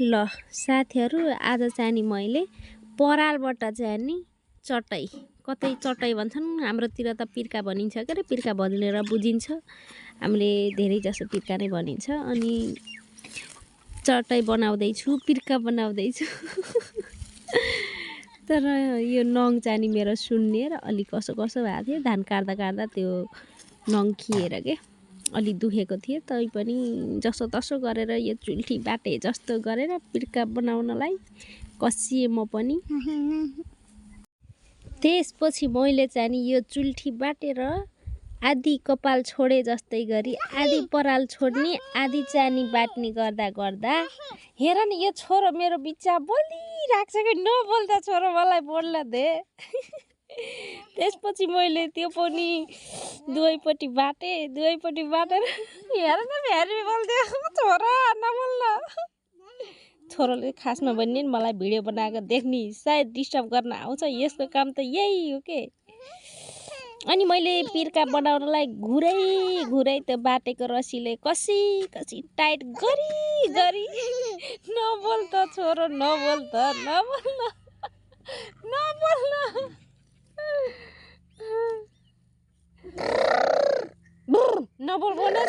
ल साथीहरू आज चाहिँ नि मैले परालबाट चाहिँ नि चटाई कतै चटाई भन्छन् हाम्रोतिर त पिर्का भनिन्छ के अरे पिर्का भनेर बुझिन्छ हामीले धेरै जसो पिर्का नै भनिन्छ अनि चटाई बनाउँदैछु पिर्का बनाउँदैछु तर यो नङ चाहिँ नि मेरो सुन्ने र अलि कसो कसो भएको थियो धान काट्दा काट्दा त्यो नङ खिएर के अलि दुखेको थिए तैपनि जसो तसो गरेर यो चुल्ठी बाटे जस्तो गरेर पिर्का बनाउनलाई कसिए म पनि त्यसपछि मैले चाहिँ नि यो चुल्ठी बाटेर आधी कपाल छोडे जस्तै गरी आधी पराल छोड्ने आधी चानी बाट्ने गर्दा गर्दा हेर नि यो छोरो मेरो बिचा बोलिराख्छ कि नबोल्दा छोरो मलाई बोल्न दे त्यसपछि मैले त्यो पनि दुवैपट्टि बाटेर हेर न फेरि बोल्दियो छोरो नबोल्न छोरोले खासमा भन्ने मलाई भिडियो बनाएको देख्ने सायद डिस्टर्ब गर्न आउँछ यसको काम त यही हो के अनि मैले पिर्का बनाउनलाई घुरै त्यो बाटेको रसीले कसी टाइट गरी नबोल त छोरो नबोल नबोल बोल्न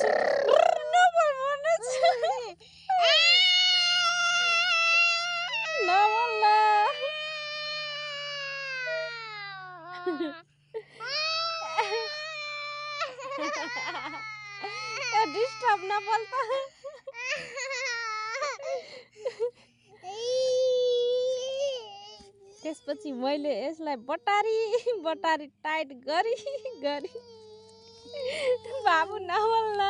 डिस्टर्ब नबोल त त्यसपछि मैले यसलाई बटारी टाइट गरी बाबु नबोल्न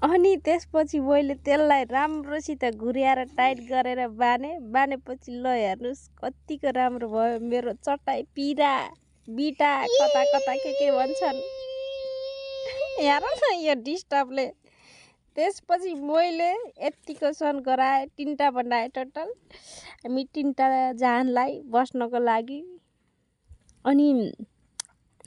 अनि त्यसपछि मैले त्यसलाई राम्रोसित घुर्याएर टाइट गरेर बानेपछि ल हेर्नुहोस् कतिको राम्रो भयो मेरो चटाई पिरा बिटा कता के भन्छन् हेर न यो डिस्टर्बले त्यसपछि मैले यतिको सन गराएँ 3टा बनाएँ टोटल हामी 3टा जानलाई बस्नको लागि अनि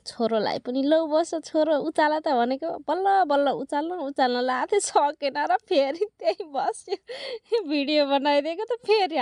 छोरोलाई पनि लौ बस छोरो उचाल त भनेको बल्ल उचाल्न लाग्थ्यो सकेन र फेरि त्यही बस्यो भिडियो बनाइदिएको त फेरि